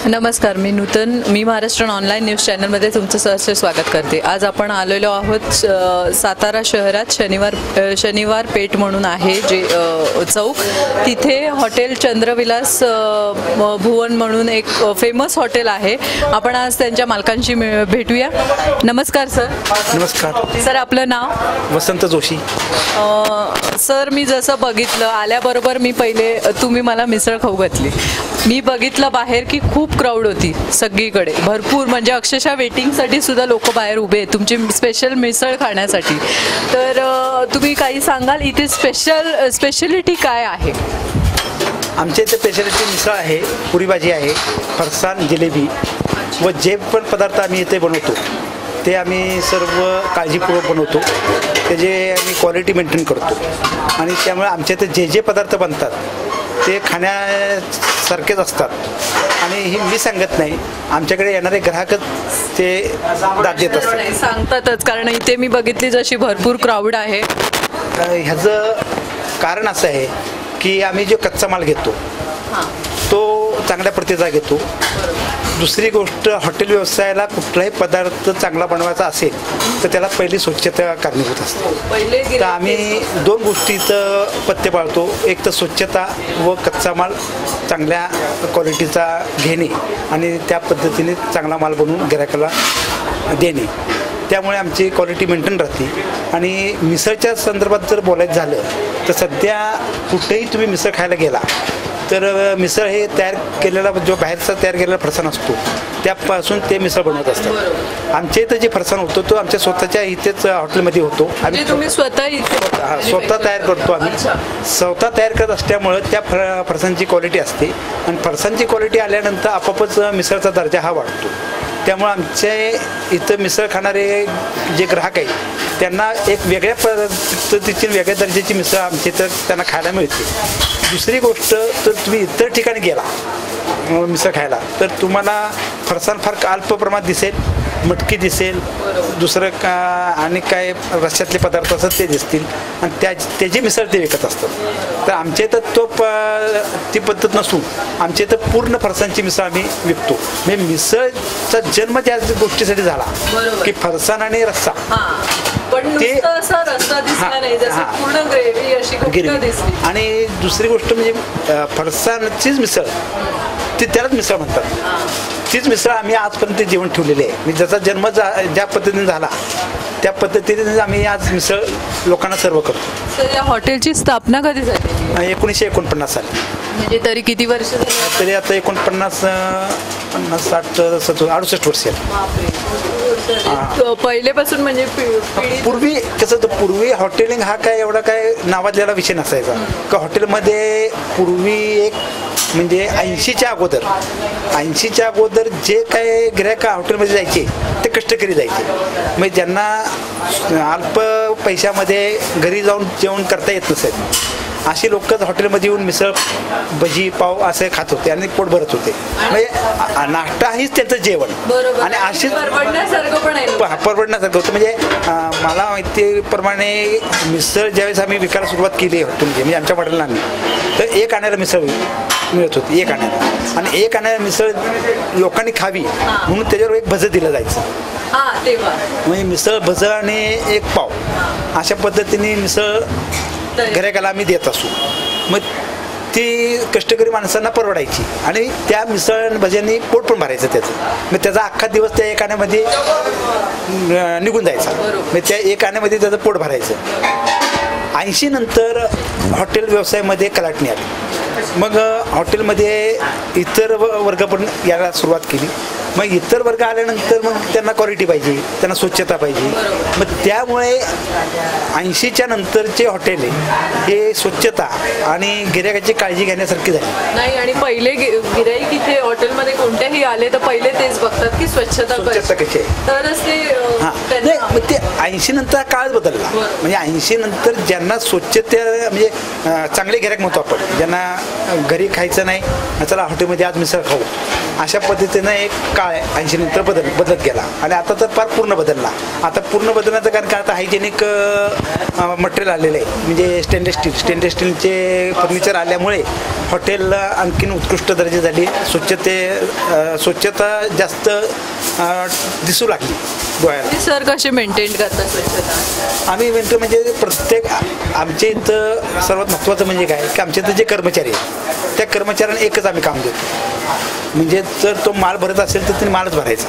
नमस्कार, मी नूतन. मी Maharashtra online news चॅनलमध्ये तुमचं सहर्ष स्वागत करते. आज आपण आलेलो आहोत सातारा शहरात शनिवार पेठ म्हणून आहे जे चौक, तिथे हॉटेल चंद्रविलास भुवन म्हणून एक फेमस हॉटेल आहे. आपण आज त्यांच्या मालकांशी भेटूया. नमस्कार सर. नमस्कार सर, आपलं नाव? वसंत जोशी. सर, मी जसं बघितलं आल्याबरोबर मी पहिले तुम्ही मला मिसळ खाऊ घातली. मी बघितलं बाहेर की खूप क्राऊड होती सगळीकडे, भरपूर, म्हणजे अक्षरशः वेटिंगसाठी सुद्धा लोक बाहेर उभे आहेत तुमची स्पेशल मिसळ खाण्यासाठी. तर तुम्ही काही सांगाल इथे स्पेशलिटी काय आहे? आमच्या इथे स्पेशलिटी मिसळ आहे, पुरी भाजी आहे, फरसाण, जिलेबी व जे पण पदार्थ आम्ही इथे बनवतो ते आम्ही सर्व काळजीपूर्वक बनवतो. त्याचे आम्ही क्वालिटी मेंटेन करतो आणि त्यामुळे आमच्या इथे जे जे पदार्थ बनतात ते खाण्यासारखेच असतात. आणि हे मी सांगत नाही, आमच्याकडे येणारे ग्राहकच ते दाद देत असतात. सांगतातच, कारण इथे मी बघितली जशी भरपूर क्राऊड आहे. ह्याचं कारण असं आहे की आम्ही जो कच्चा माल घेतो तो चांगल्या प्रतीचा घेतो. दुसरी गोष्ट, हॉटेल व्यवसायाला कुठलाही पदार्थ चांगला बनवायचा असेल तर त्याला पहिली स्वच्छता कारणीभूत असते. तर आम्ही दोन गोष्टीचं पथ्य पाळतो. एक तर स्वच्छता व कच्चा माल चांगल्या क्वालिटीचा घेणे आणि त्या पद्धतीने चांगला माल बनवून गिरायकाला देणे. त्यामुळे आमची क्वालिटी मेंटेन राहते. आणि मिसळच्या संदर्भात जर बोलायचं झालं तर सध्या कुठेही तुम्ही मिसळ खायला गेला तर मिसळ हे तयार केलेला, जो बाहेरचा तयार केलेला फरसाण असतो त्यापासून ते मिसळ बनवत असतात. आमच्या इथं जे फरसाण होतो तो आमच्या स्वतःच्या इथेच हॉटेलमध्ये होतो. आम्ही तुम्ही स्वतः तयार करतो. आम्ही स्वतः तयार करत असल्यामुळं त्या फरसाणची क्वालिटी असते आणि फरसाणची क्वालिटी आल्यानंतर आपोआपच मिसळचा दर्जा हा वाढतो. त्यामुळे आमच्या इथं मिसळ खाणारे जे ग्राहक आहेत त्यांना एक वेगळ्या पद्धतीची, वेगळ्या दर्जाची मिसळ आमच्या इथं त्यांना खायला मिळते. दुसरी गोष्ट, तर तुम्ही इतर ठिकाणी गेला मिसळ खायला तर तुम्हाला फरसाण फार अल्प प्रमाणात दिसेल, मटकी दिसेल, दुसरं आणि काय रश्श्यातले पदार्थ असतात ते दिसतील आणि त्याची मिसळ ते विकत असतात. तर आमच्या इथं ती पद्धत नसून आमच्या इथं पूर्ण फरसाणची मिसळ आम्ही विकतो. म्हणजे मिसळचा जन्म त्या गोष्टीसाठी झाला की फरसाण आणि रस्सा. आणि दुसरी गोष्ट म्हणजे फरसाणचीच मिसळ, ती त्यालाच मिसळ म्हणतात. तीच मिसळ आम्ही आजपर्यंत जेवण ठेवलेली आहे. म्हणजे ज्याचा जन्म ज्या पद्धतीने झाला त्या पद्धतीने आम्ही आज मिसळ लोकांना सर्व करतो. तर या हॉटेलची स्थापना कधी झाली? 1949 साली. म्हणजे तरी किती वर्ष झाली? तरी आता 49, 50, 60, 70, 68 वर्ष. पहिलेपासून म्हणजे पूर्वी कसं होतं, पूर्वी हॉटेलिंग हा काय एवढा काय नावाजलेला विषय नसायचा. का हॉटेलमध्ये पूर्वी एक म्हणजे 80च्या अगोदर जे काय गिरायक हॉटेलमध्ये जायचे ते कष्टकरी जायचे. म्हणजे ज्यांना अल्प पैशामध्ये घरी जाऊन जेवण करता येत नसेल अशी लोकच हॉटेलमध्ये येऊन मिसळ, भजी, पाव असे खात होते आणि पोट भरत होते. म्हणजे नाश्ता हीच त्यांचं जेवण आणि अशीच परवडण्यासारखं होतं. म्हणजे मला माहितीप्रमाणे मिसळ ज्यावेळेस आम्ही विकायला सुरुवात केली हॉटेलमध्ये, म्हणजे आमच्या हॉटेलला आम्ही, तर एक आण्याला मिसळ मिळत होती, एक आण्याला. आणि एक आण्याला मिसळ लोकांनी खावी म्हणून त्याच्यावर एक भजं दिलं जायचं. म्हणजे मिसळ, भजं आणि एक पाव अशा पद्धतीने मिसळ गिरायकाला आम्ही देत असू. मग ती कष्टकरी माणसांना परवडायची आणि त्या मिसळ भज्यांनी पोट पण भरायचं त्याचं. मग त्याचा अख्खा दिवस त्या एक आण्यामध्ये निघून जायचा. मग त्या एक आण्यामध्ये त्याचं पोट भरायचं. 80 नंतर हॉटेल व्यवसायामध्ये कलाटणी आली. मग हॉटेलमध्ये इतर वर्ग पण यायला सुरुवात केली. मग इतर वर्ग आल्यानंतर मग त्यांना क्वालिटी पाहिजे, त्यांना स्वच्छता पाहिजे. मग त्यामुळे 80च्या नंतरचे हॉटेल हे स्वच्छता आणि गिरायकाची काळजी घेण्यासारखी झाली नाही. आणि पहिले गिराईक इथे हॉटेलमध्ये कोणत्याही आले तर पहिले तेच बघतात की स्वच्छता कशी आहे, तरच ते 80 नंतर काळच बदलला. म्हणजे 80 नंतर ज्यांना स्वच्छता, म्हणजे चांगले गिरायक म्हणतो आपण, ज्यांना घरी खायचं नाही, चला हॉटेलमध्ये आज मिसळ खाऊ, अशा पद्धतीनं एक काळ आहे 80 नंतर बदलत गेला आणि आता तर फार पूर्ण बदलला. आता पूर्ण बदलण्याचं कारण काय, आता हायजेनिक मटेरियल आलेलं आहे, म्हणजे स्टेनलेस स्टीलचे फर्निचर आल्यामुळे हॉटेलला आणखीन उत्कृष्ट दर्जा झाली. स्वच्छता जास्त दिसू लागली डोळ्याला. सर कसे मेंटेन करतात स्वच्छता? आम्ही म्हणतो म्हणजे प्रत्येक आमच्या इथं सर्वात महत्त्वाचं म्हणजे काय की आमच्या इथं जे कर्मचारी आहेत त्या कर्मचाऱ्यांना एकच आम्ही काम देतो, म्हणजे जर तो माल भरत असेल तर त्याने मालच भरायचा,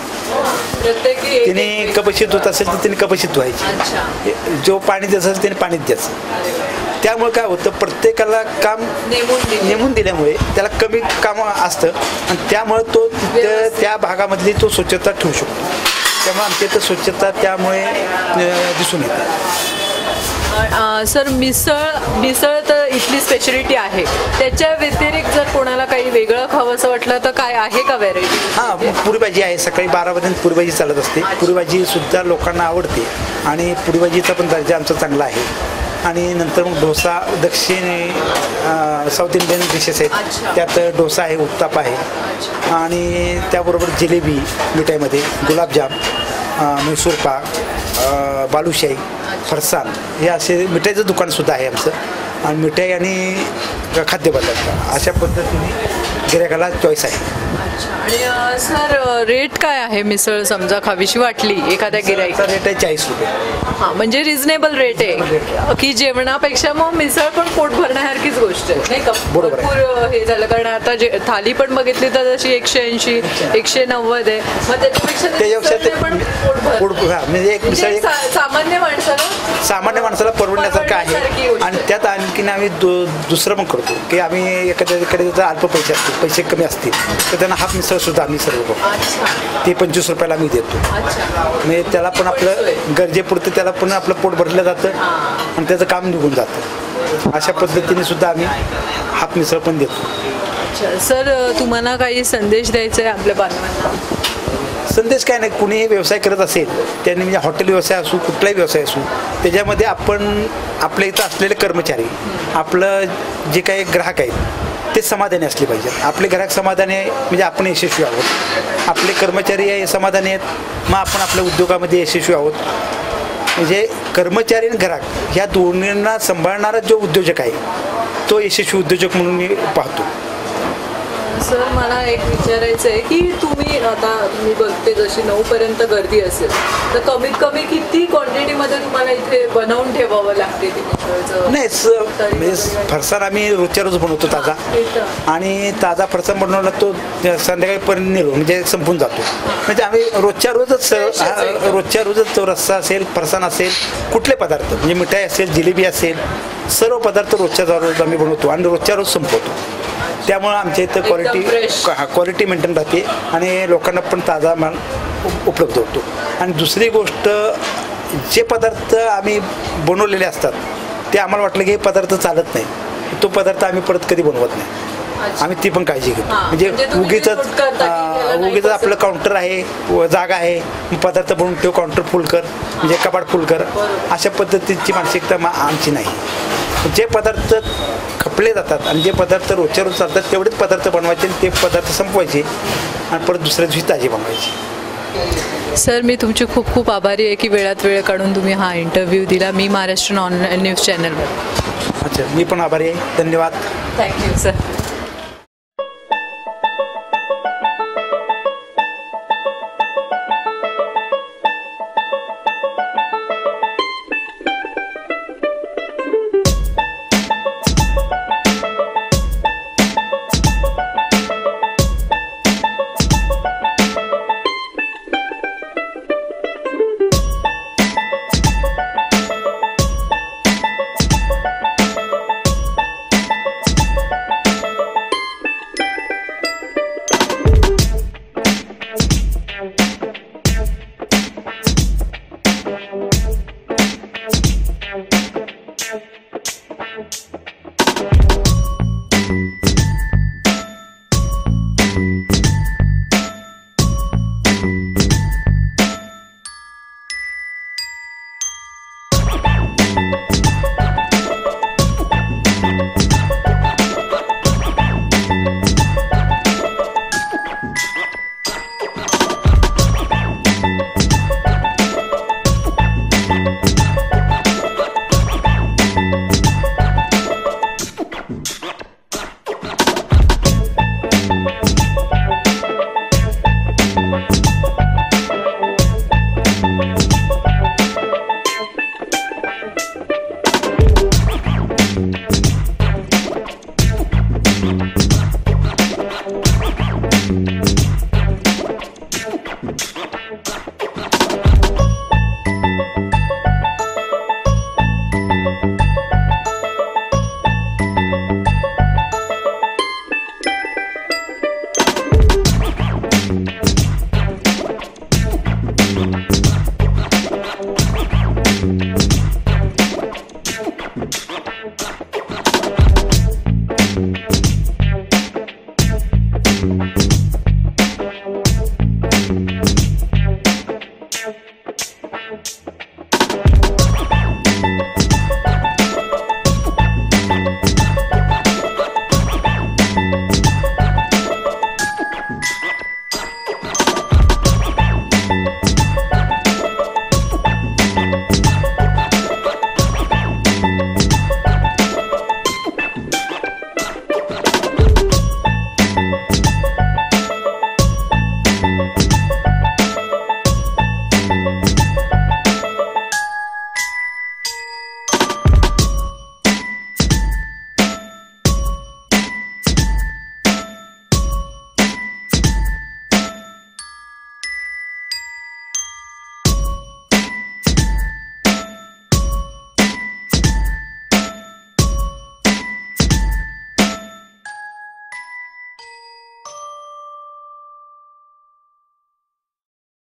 त्याने कपशीत धुत असेल तर त्याने कपशीत धुवायची, जो पाणी द्यायचं असेल त्याने पाणीच द्यायचं. त्यामुळे काय होतं, प्रत्येकाला काम नेमून दिल्यामुळे त्याला कमी काम असतं आणि त्यामुळे तो त्या भागामधली तो स्वच्छता ठेवू शकतो. त्यामुळे आमच्या इथं स्वच्छता त्यामुळे दिसून येते. सर मिसळ तर इथली स्पेशलिटी आहे, त्याच्या व्यतिरिक्त जर कोणाला काही वेगळं खावं असं वाटलं तर काय आहे का व्हेरायटी? हां, पुरी भाजी आहे. सकाळी 12 वाजता पुरी भाजी चालत असते. पुरी भाजीसुद्धा लोकांना आवडते आणि पुरी भाजीचा पण दर्जा आमचा चांगला आहे. आणि नंतर मग डोसा, दक्षिण साऊथ इंडियन डिशेस आहेत, त्यात डोसा आहे, उत्तापा आहे आणि त्याबरोबर जिलेबी मिठाईमध्ये, गुलाबजाम, म्हैसूर पाक, बालुशाही, फरसाण हे असे मिठाईचं दुकानसुद्धा आहे आमचं. आणि मिठाई आणि खाद्यपदार्थ अशा पद्धतीने गिऱ्हाईकाला चॉईस आहे. आणि सर रेट काय आहे मिसळ समजा खावीशी वाटली एखाद्या गिऱ्हाईकाला? रेट आहे 40 रुपये. हां, म्हणजे रिझनेबल रेट आहे की जेवणापेक्षा मग मिसळ पण पोट भरण्यासारखीच गोष्ट आहे नाही का? बरोबर आहे. भरपूर हे झालं, कारण आता जे थाली पण बघितली तर जशी 180 190 आहे, मग त्याच्यापेक्षा पण पोट म्हणजे एक मिसळ एक सामान्य माणसाला परवडण्यासारखं आहे. आणि त्यात आणखीन आम्ही दुसरं पण करतो की आम्ही एखाद्याकडे जर अल्प पैसे असतील, पैसे कमी असतील तर त्यांना हाफ मिसळ सुद्धा आम्ही सर्व करतो. ते 25 रुपयाला आम्ही देतो. म्हणजे त्याला पण आपलं गरजेपुरतं त्याला पण आपलं पोट भरलं जातं आणि त्याचं काम निघून जातं. अशा पद्धतीने सुद्धा आम्ही हाफ मिसळ पण देतो. सर तुम्हाला काही संदेश द्यायचा आहे आपल्या बांधवांना? संदेश काय नाही, कुणीही व्यवसाय करत असेल त्यांनी, म्हणजे हॉटेल व्यवसाय असू, कुठलाही व्यवसाय असू, त्याच्यामध्ये आपण आपल्या इथं असलेले कर्मचारी, आपलं जे काही ग्राहक आहेत ते समाधानी असले पाहिजेत. आपले ग्राहक समाधानी आहे म्हणजे आपण यशस्वी आहोत. आपले कर्मचारी समाधानी आहेत मग आपण आपल्या उद्योगामध्ये यशस्वी आहोत. म्हणजे कर्मचारी आणि ग्राहक ह्या दोन्हींना सांभाळणारा जो उद्योजक आहे तो यशस्वी उद्योजक म्हणून मी पाहतो. सर मला एक विचारायचं आहे की तुम्ही आता मी बघते जशी 9 पर्यंत गर्दी असेल तर कमीत कमी किती क्वांटिटीमध्ये तुम्हाला इथे बनवून ठेवावं लागते? नाही, म्हणजे फरसाण आम्ही रोजच्या रोज बनवतो ताजा, आणि ताजा फरसाण बनवला तो संध्याकाळीपर्यंत निघून म्हणजे संपून जातो. म्हणजे आम्ही रोजच्या रोजच तो रस्सा असेल, फरसाण असेल, कुठले पदार्थ म्हणजे मिठाई असेल, जिलेबी असेल, सर्व पदार्थ रोजच्या रोज आम्ही बनवतो आणि रोजच्या रोज संपवतो. त्यामुळं आमच्या इथं क्वालिटी मेंटेन राहते आणि लोकांना पण ताजा माल उपलब्ध होतो. आणि दुसरी गोष्ट, जे पदार्थ आम्ही बनवलेले असतात ते आम्हाला वाटलं की हे पदार्थ चालत नाही, तो पदार्थ आम्ही परत कधी बनवत नाही. आम्ही ती पण काळजी घेतो. म्हणजे उगीच आपलं काउंटर आहे, जागा आहे, पदार्थ बनवून ठेव, काउंटर फुल कर, म्हणजे कपाट फुल कर, अशा पद्धतीची मानसिकता आमची नाही. जे पदार्थ खपले जातात आणि जे पदार्थ रोजच्या रोज चालतात तेवढेच पदार्थ बनवायचे आणि ते पदार्थ संपवायचे आणि परत दुसऱ्या दिवशी ताजी बनवायची. सर मी तुमची खूप खूप आभारी आहे की वेळात वेळ काढून तुम्ही हा इंटरव्ह्यू दिला मी महाराष्ट्र ऑनलाईन न्यूज चॅनलवर. अच्छा, मी पण आभारी आहे. धन्यवाद. Thank you sir.